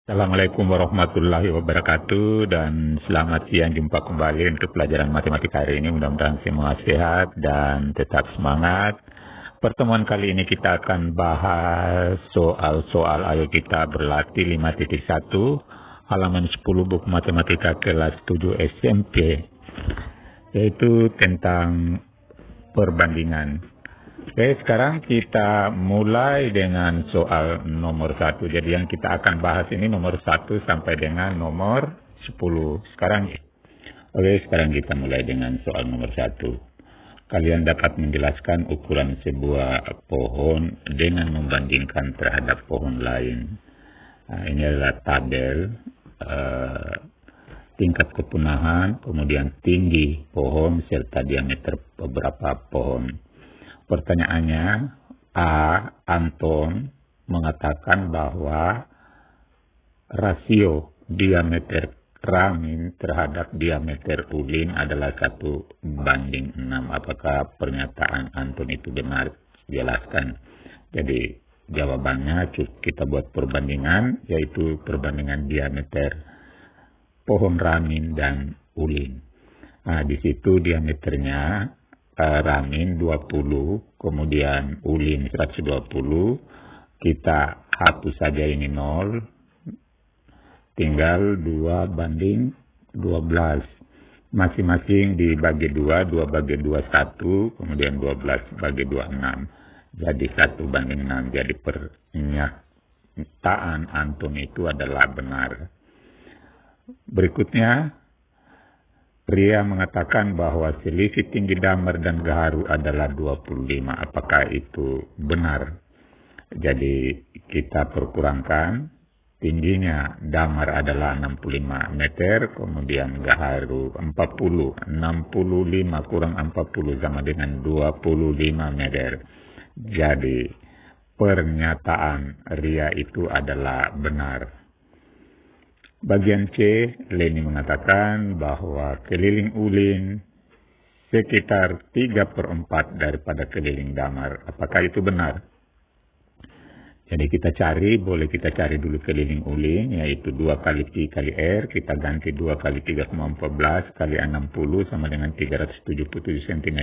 Assalamualaikum warahmatullahi wabarakatuh dan selamat siang, jumpa kembali untuk pelajaran matematika hari ini. Mudah-mudahan semua sehat dan tetap semangat. Pertemuan kali ini kita akan bahas soal-soal Ayo Kita Berlatih 5.1 halaman 10 buku matematika kelas 7 SMP, yaitu tentang perbandingan. Oke, sekarang kita mulai dengan soal nomor 1. Jadi yang kita akan bahas ini nomor 1 sampai dengan nomor 10. Sekarang kita mulai dengan soal nomor 1. Kalian dapat menjelaskan ukuran sebuah pohon dengan membandingkan terhadap pohon lain. Nah, ini adalah tabel tingkat kepunahan, kemudian tinggi pohon, serta diameter beberapa pohon. Pertanyaannya, Anton mengatakan bahwa rasio diameter ramin terhadap diameter ulin adalah 1:6. Apakah pernyataan Anton itu benar? Jelaskan. Jadi jawabannya kita buat perbandingan, yaitu perbandingan diameter pohon ramin dan ulin. Nah, di situ diameternya ramin 20, kemudian ulin 120, kita hapus saja ini 0, tinggal 2:12. Masing-masing dibagi 2, 2 bagi 2 1, kemudian 12 bagi 2 6. Jadi 1:6. Jadi pernyataan Anton itu adalah benar. Berikutnya, Ria mengatakan bahwa selisih tinggi damar dan gaharu adalah 25. Apakah itu benar? Jadi kita perkurangkan. Tingginya damar adalah 65 meter, kemudian gaharu 40. 65 kurang 40 sama dengan 25 meter. Jadi pernyataan Ria itu adalah benar. Bagian C, Leni mengatakan bahwa keliling ulin sekitar 3/4 daripada keliling damar. Apakah itu benar? Jadi boleh kita cari dulu keliling ulin, yaitu 2 kali Pi kali R, kita ganti 2 kali 3,14 kali 60 sama dengan 377 cm.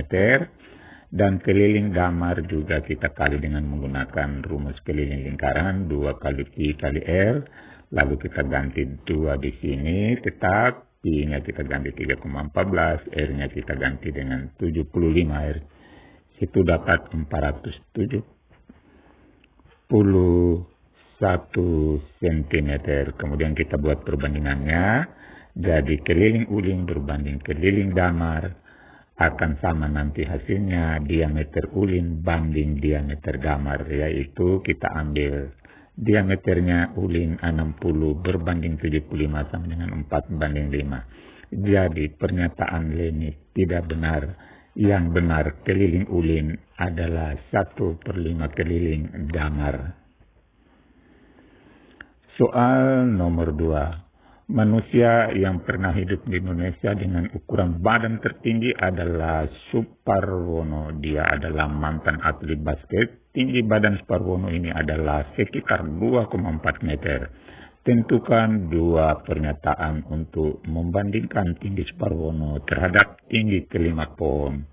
Dan keliling damar juga kita kali dengan menggunakan rumus keliling lingkaran, 2 kali Pi kali R. Lalu kita ganti 2 di sini, tetap Pi-nya kita ganti 3,14, R-nya kita ganti dengan 75 R. Itu dapat 471 cm. Kemudian kita buat perbandingannya. Jadi keliling ulin berbanding keliling damar akan sama nanti hasilnya diameter ulin banding diameter damar, yaitu kita ambil diameternya ulin 60 berbanding 75 sama dengan 4:5. Jadi pernyataan Leni tidak benar. Yang benar keliling ulin adalah 1/5 keliling damar. Soal nomor 2. Manusia yang pernah hidup di Indonesia dengan ukuran badan tertinggi adalah Suparwono. Dia adalah mantan atlet basket. Tinggi badan Suparwono ini adalah sekitar 2,4 meter. Tentukan 2 pernyataan untuk membandingkan tinggi Suparwono terhadap tinggi kelima pohon.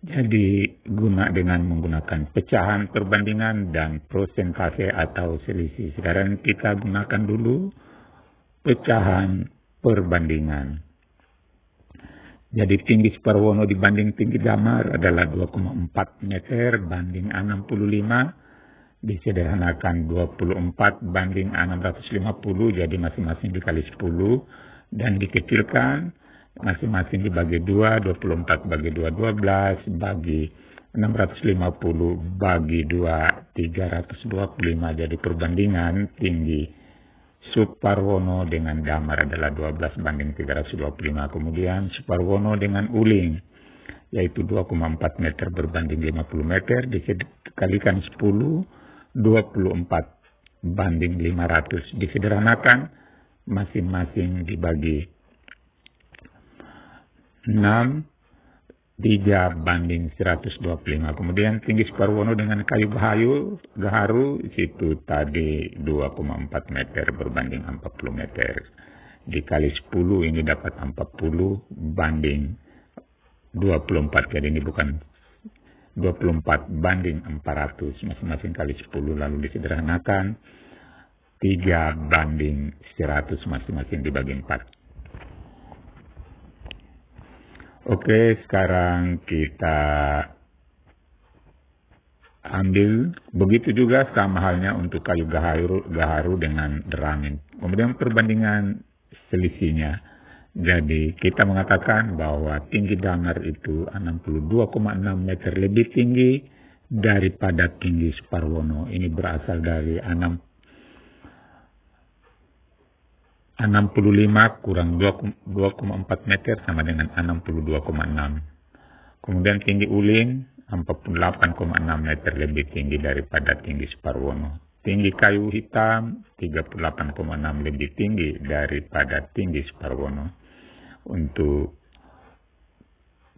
Jadi dengan menggunakan pecahan perbandingan dan prosentase atau selisih. Sekarang kita gunakan dulu pecahan perbandingan. Jadi tinggi Suparwono dibanding tinggi damar adalah 2,4 meter banding 65. Disederhanakan 24 banding 650, jadi masing-masing dikali 10. Dan dikecilkan, masing-masing dibagi 2, 24 bagi 2, 12, bagi 650 bagi 2, 325. Jadi perbandingan tinggi Suparwono dengan damar adalah 12 banding 325. Kemudian Suparwono dengan ulin, yaitu 2,4 meter berbanding 50 meter, dikalikan 10, 24 banding 500. Disederhanakan, masing-masing dibagi 6, 3:125. Kemudian tinggi Suparwono dengan kayu gaharu situ tadi 2,4 meter berbanding 40 meter. Dikali 10 ini dapat 40 banding 24. Jadi ini bukan 24 banding 400, masing-masing kali 10, lalu disederhanakan 3:100 masing-masing dibagi 4. Oke, sekarang kita ambil begitu juga sama halnya untuk kayu gaharu dengan deramin. Kemudian perbandingan selisihnya. Jadi kita mengatakan bahwa tinggi damar itu 62,6 meter lebih tinggi daripada tinggi Suparwono. Ini berasal dari 65 kurang 2,4 meter sama dengan 62,6. Kemudian tinggi Ulin 48,6 meter lebih tinggi daripada tinggi Suparwono. Tinggi kayu hitam 38,6 lebih tinggi daripada tinggi Suparwono. Untuk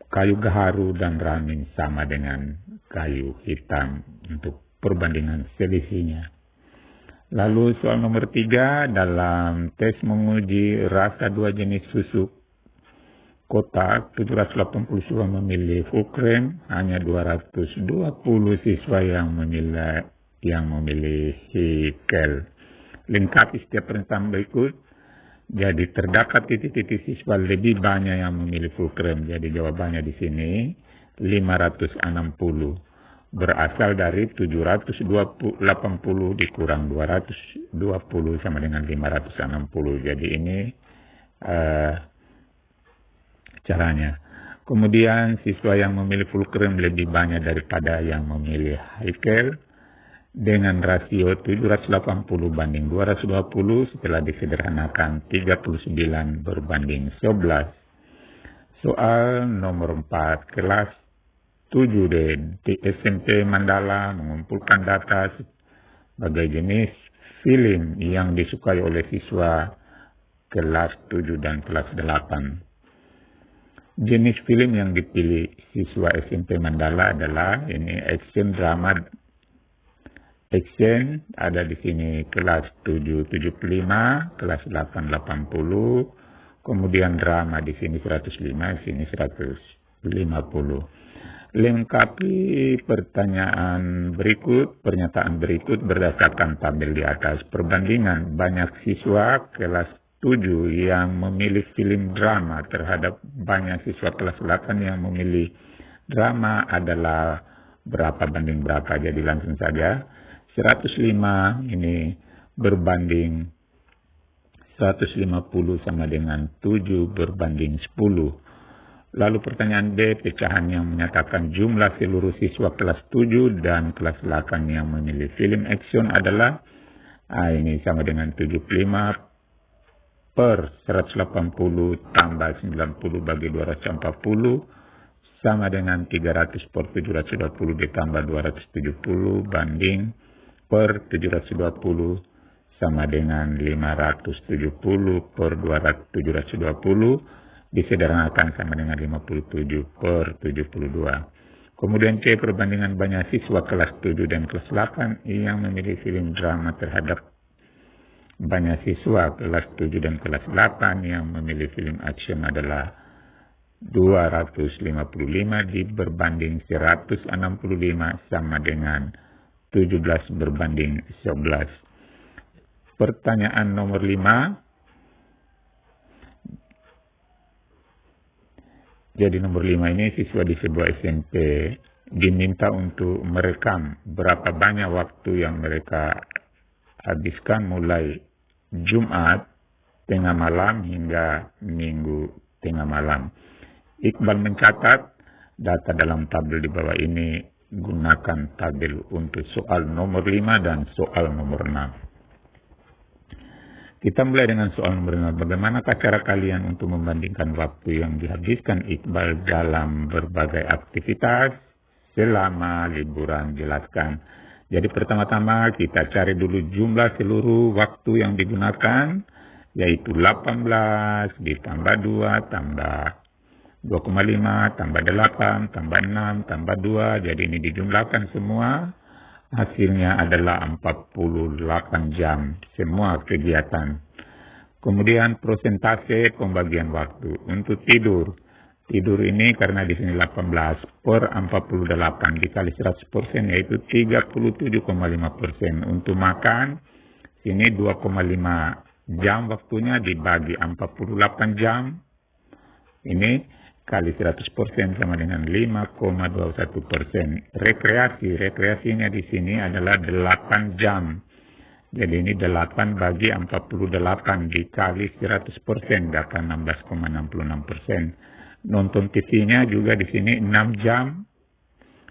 kayu gaharu dan deramin sama dengan kayu hitam untuk perbandingan selisihnya. Lalu soal nomor 3, dalam tes menguji rasa 2 jenis susu kotak, 780 siswa memilih full cream, hanya 220 siswa yang memilih Hikel. Lengkapi setiap pernyataan berikut. Jadi terdapat titik-titik siswa lebih banyak yang memilih full cream. Jadi jawabannya di sini 560. Berasal dari 780 dikurang 220 sama dengan 560. Jadi ini caranya. Kemudian siswa yang memilih full cream lebih banyak daripada yang memilih Hikel. Dengan rasio 780 banding 220 setelah disederhanakan 39 berbanding 11. Soal nomor 4, kelas 7D di SMP Mandala mengumpulkan data sebagai jenis film yang disukai oleh siswa kelas 7 dan kelas 8. Jenis film yang dipilih siswa SMP Mandala adalah ini action drama. Action ada di sini kelas 7 75, kelas 8 80, kemudian drama di sini 105, di sini 150. Lengkapi pernyataan berikut berdasarkan tabel di atas. Perbandingan banyak siswa kelas 7 yang memilih film drama terhadap banyak siswa kelas 8 yang memilih drama adalah berapa banding berapa. Jadi langsung saja. 105 ini berbanding 150 sama dengan 7 berbanding 10. Lalu pertanyaan B, pecahan yang menyatakan jumlah seluruh siswa kelas 7 dan kelas 8 yang memilih film action adalah ini sama dengan 75 per 180 tambah 90 bagi 240 sama dengan 300 per 720 ditambah 270 banding per 720 sama dengan 570 per 720 disederhanakan sama dengan 57 per 72. Kemudian C, perbandingan banyak siswa kelas 7 dan kelas 8 yang memilih film drama terhadap banyak siswa kelas 7 dan kelas 8 yang memilih film action adalah 255 berbanding 165 sama dengan 17 berbanding 11. Pertanyaan nomor 5. Jadi nomor 5 ini siswa di sebuah SMP diminta untuk merekam berapa banyak waktu yang mereka habiskan mulai Jumat tengah malam hingga Minggu tengah malam. Iqbal mencatat data dalam tabel di bawah ini. Gunakan tabel untuk soal nomor 5 dan soal nomor 6. Kita mulai dengan soal nomor 5. Bagaimanakah cara kalian untuk membandingkan waktu yang dihabiskan Iqbal dalam berbagai aktivitas selama liburan? Jelaskan. Jadi pertama-tama kita cari dulu jumlah seluruh waktu yang digunakan, yaitu 18 ditambah 2 tambah 2,5 tambah 8 tambah 6 tambah 2. Jadi ini dijumlahkan semua. Hasilnya adalah 48 jam semua kegiatan. Kemudian persentase pembagian waktu untuk tidur. Tidur ini karena di sini 18 per 48 dikali 100% yaitu 37,5%. Untuk makan sini 2,5 jam waktunya dibagi 48 jam. Ini kali 100% sama dengan 5,21%. Rekreasinya di sini adalah 8 jam. Jadi ini 8 bagi 48 dikali 100% dapat 16,66%. Nonton TV-nya juga di sini 6 jam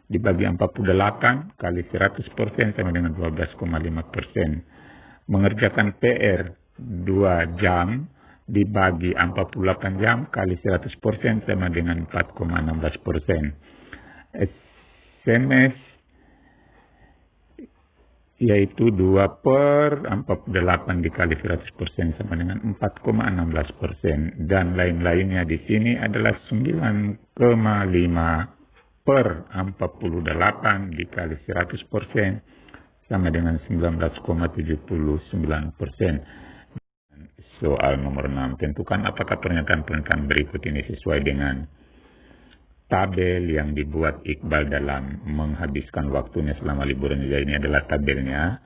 dibagi 48 kali 100% sama dengan 12,5%. Mengerjakan PR 2 jam dibagi 48 jam kali 100% sama dengan 4,16%. SMS yaitu 2 per 48 dikali 100% sama dengan 4,16%. Dan lain-lainnya di sini adalah 9,5 per 48 dikali 100% sama dengan 19,79%. Soal nomor 6. Tentukan apakah pernyataan-pernyataan berikut ini sesuai dengan tabel yang dibuat Iqbal dalam menghabiskan waktunya selama liburan. Jadi ini adalah tabelnya.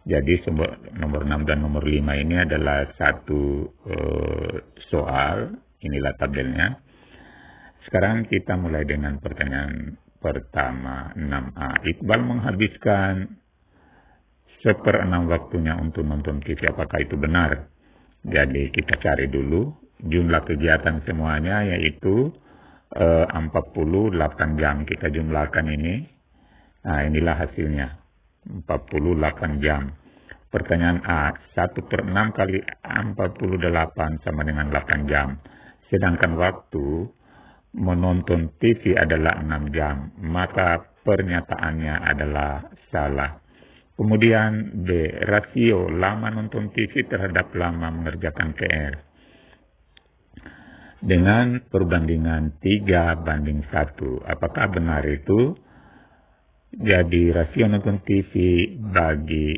Jadi nomor 6 dan nomor 5 ini adalah satu soal. Inilah tabelnya. Sekarang kita mulai dengan pertanyaan pertama 6A. Iqbal menghabiskan 1/6 waktunya untuk nonton TV. Apakah itu benar? Jadi kita cari dulu jumlah kegiatan semuanya yaitu 48 jam. Kita jumlahkan ini. Nah, inilah hasilnya. 48 jam. Pertanyaan A. 1/6 kali 48 sama dengan 8 jam. Sedangkan waktu menonton TV adalah 6 jam. Maka pernyataannya adalah salah. Kemudian B. Rasio lama nonton TV terhadap lama mengerjakan PR. Dengan perbandingan 3:1. Apakah benar itu? Jadi rasio nonton TV bagi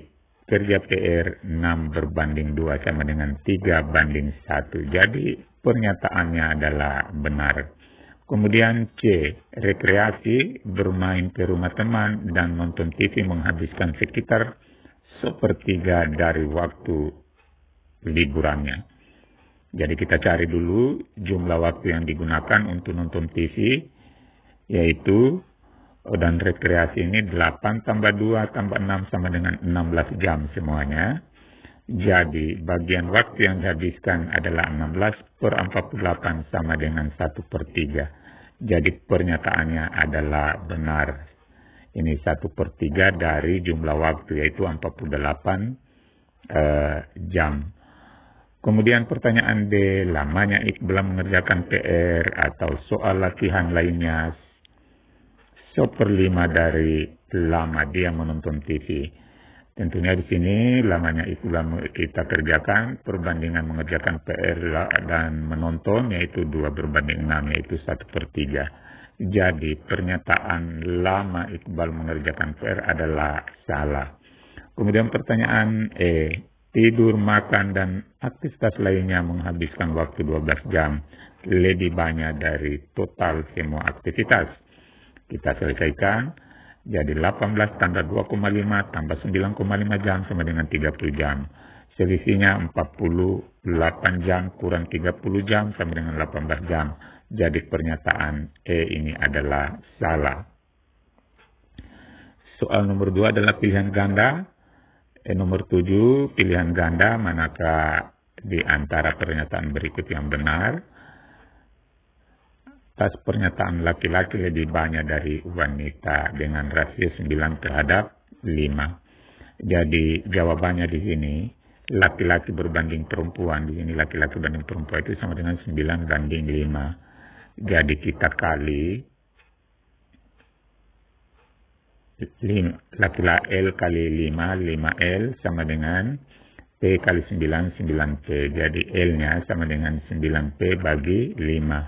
kerja PR 6/2 sama dengan 3:1. Jadi pernyataannya adalah benar. Kemudian C. Rekreasi bermain ke rumah teman dan nonton TV menghabiskan sekitar 1/3 dari waktu liburannya. Jadi kita cari dulu jumlah waktu yang digunakan untuk nonton TV, yaitu dan rekreasi ini 8 tambah 2 tambah 6 sama dengan 16 jam semuanya. Jadi bagian waktu yang dihabiskan adalah 16 per 48 sama dengan 1/3. Jadi pernyataannya adalah benar. Ini 1/3 dari jumlah waktu yaitu 48 jam. Kemudian pertanyaan D, lamanya Iqbal mengerjakan PR atau soal latihan lainnya 1/5 dari lama dia menonton TV. Tentunya di sini lamanya Iqbal kita kerjakan perbandingan mengerjakan PR dan menonton yaitu 2/6 yaitu 1/3. Jadi pernyataan lama Iqbal mengerjakan PR adalah salah. Kemudian pertanyaan E. Tidur, makan, dan aktivitas lainnya menghabiskan waktu 12 jam. Lebih banyak dari total semua aktivitas. Kita selesaikan. Jadi 18 tambah 2,5 tambah 9,5 jam sama dengan 30 jam. Selisihnya 48 jam kurang 30 jam sama dengan 18 jam. Jadi pernyataan E ini adalah salah. Soal nomor 2 adalah pilihan ganda. Nomor 7, pilihan ganda manakah di antara pernyataan berikut yang benar? Atas pernyataan laki-laki lebih banyak dari wanita dengan rasio 9/5. Jadi jawabannya di sini laki-laki berbanding perempuan. Di sini laki-laki berbanding perempuan itu sama dengan 9/5. Jadi kita kali laki-laki L kali 5L sama dengan P kali 9, 9P. Jadi L-nya sama dengan 9P bagi 5.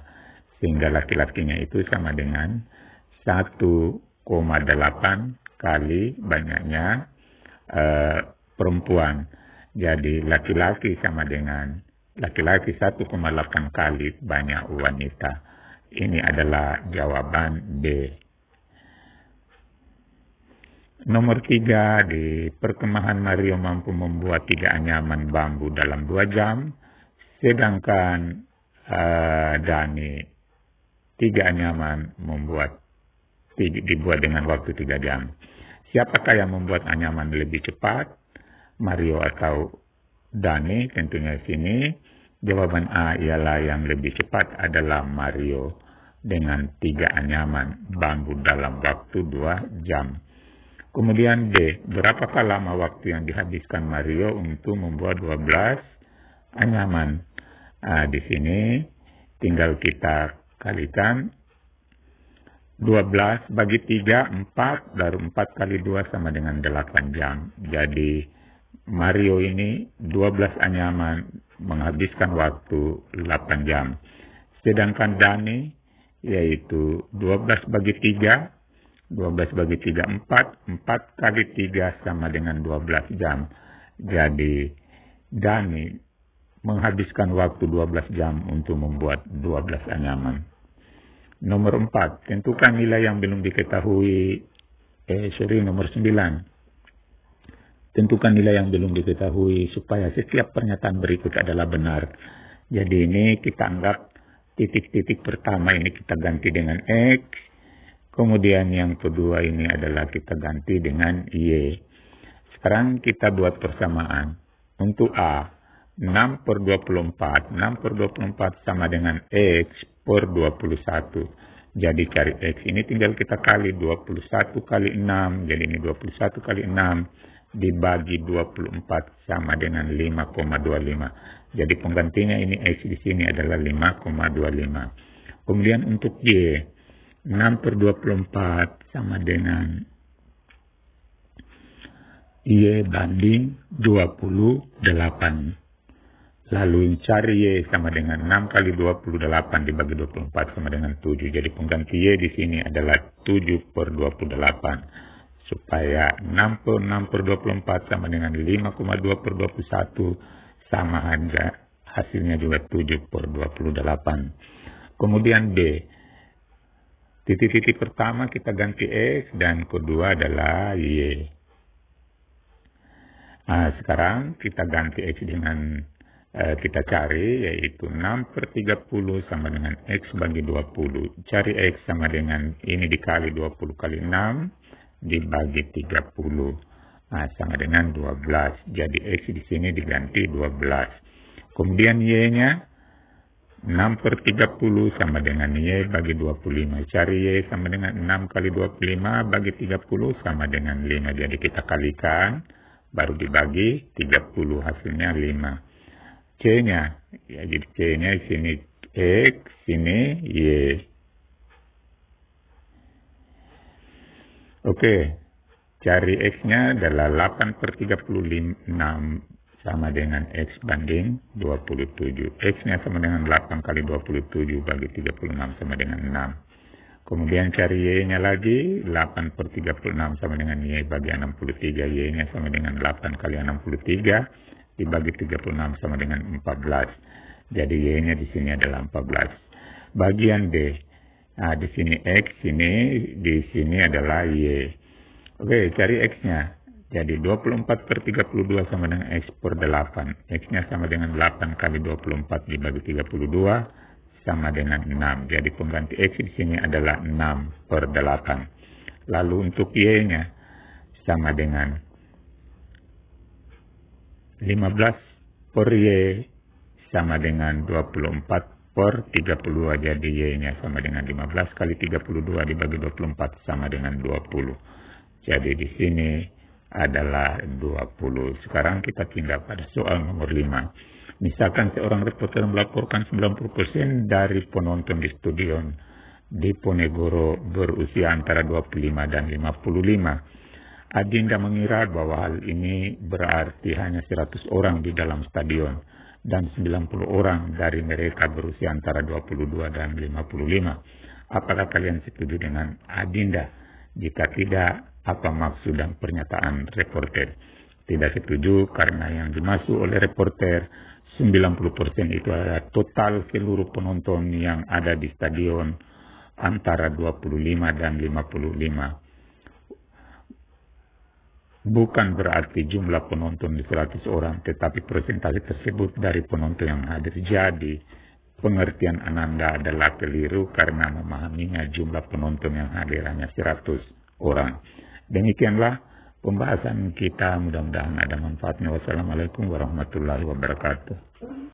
sehingga laki-lakinya itu sama dengan 1,8 kali banyaknya perempuan. Jadi laki-laki sama dengan laki-laki 1,8 kali banyak wanita. Ini adalah jawaban B. Nomor 3, di perkemahan Mario mampu membuat 3 anyaman bambu dalam 2 jam, sedangkan Dani 3 anyaman dibuat dengan waktu 3 jam. Siapakah yang membuat anyaman lebih cepat? Mario atau Dani? Tentunya sini jawaban A ialah yang lebih cepat adalah Mario dengan 3 anyaman bambu dalam waktu 2 jam. Kemudian D, berapakah lama waktu yang dihabiskan Mario untuk membuat 12 anyaman? Di sini tinggal kita kalikan 12 bagi 3, 4, lalu 4 kali 2 sama dengan 8 jam. Jadi Mario ini 12 anyaman menghabiskan waktu 8 jam. Sedangkan Dani yaitu 12 bagi 3, 12 bagi 3, 4, 4 kali 3 sama dengan 12 jam. Jadi Dani menghabiskan waktu 12 jam untuk membuat 12 anyaman. Nomor 4, tentukan nilai yang belum diketahui. Nomor 9. Tentukan nilai yang belum diketahui supaya setiap pernyataan berikut adalah benar. Jadi ini kita anggap titik-titik pertama ini kita ganti dengan X. Kemudian yang kedua ini adalah kita ganti dengan Y. Sekarang kita buat persamaan. Untuk A, 6 per 24. 6 per 24 sama dengan X per 21. Jadi cari X ini tinggal kita kali 21 kali 6. Jadi ini 21 kali 6 dibagi 24 sama dengan 5,25. Jadi penggantinya ini X di sini adalah 5,25. Kemudian untuk Y, 6 per 24 sama dengan Y banding 28. Lalu cari Y sama dengan 6 kali 28 dibagi 24 sama dengan 7. Jadi pengganti Y di sini adalah 7 per 28. Supaya 6 per 24 sama dengan 5,2 per 21 sama hasilnya juga 7 per 28. Kemudian D. Titik-titik pertama kita ganti X dan kedua adalah Y. Sekarang kita ganti X dengan kita cari yaitu 6 per 30 sama dengan X bagi 20. Cari X sama dengan ini dikali 20 kali 6 dibagi 30. Sama dengan 12. Jadi X di sini diganti 12. Kemudian Y-nya 6 per 30 sama dengan Y bagi 25. Cari Y sama dengan 6 kali 25 bagi 30 sama dengan 5. Jadi kita kalikan, baru dibagi 30, hasilnya 5. C-nya, ya jadi C-nya sini X, sini Y. Oke, cari X-nya adalah 8 per 36 sama dengan X banding 27. X-nya sama dengan 8 kali 27 bagi 36 sama dengan 6. Kemudian cari Y-nya lagi, 8 per 36 sama dengan Y bagi 63. Y-nya sama dengan 8 kali 63 dibagi 36 sama dengan 14. Jadi Y-nya di sini adalah 14. Bagian D. Di sini X, di sini adalah Y. Oke, cari X-nya. Jadi 24 per 32 sama dengan X per 8. X-nya sama dengan 8 kali 24 dibagi 32 sama dengan 6. Jadi pengganti X di sini adalah 6 per 8. Lalu untuk Y-nya sama dengan 15 per Y sama dengan 24 per 32. Jadi Y-nya sama dengan 15 kali 32 dibagi 24 sama dengan 20. Jadi di sini adalah 20. Sekarang kita pindah pada soal nomor 5. Misalkan seorang reporter melaporkan 90% dari penonton di stadion Diponegoro berusia antara 25 dan 55. Adinda mengira bahwa hal ini berarti hanya 100 orang di dalam stadion. dan 90 orang dari mereka berusia antara 22 dan 55. Apakah kalian setuju dengan Adinda? Jika tidak, apa maksud dan pernyataan reporter? Tidak setuju karena yang dimaksud oleh reporter 90% itu adalah total seluruh penonton yang ada di stadion antara 25 dan 55. Bukan berarti jumlah penonton di 100 orang, tetapi persentase tersebut dari penonton yang hadir. Jadi, pengertian Ananda adalah keliru karena memahaminya jumlah penonton yang hadir hanya 100 orang. Demikianlah pembahasan kita, mudah-mudahan ada manfaatnya. Wassalamualaikum warahmatullahi wabarakatuh.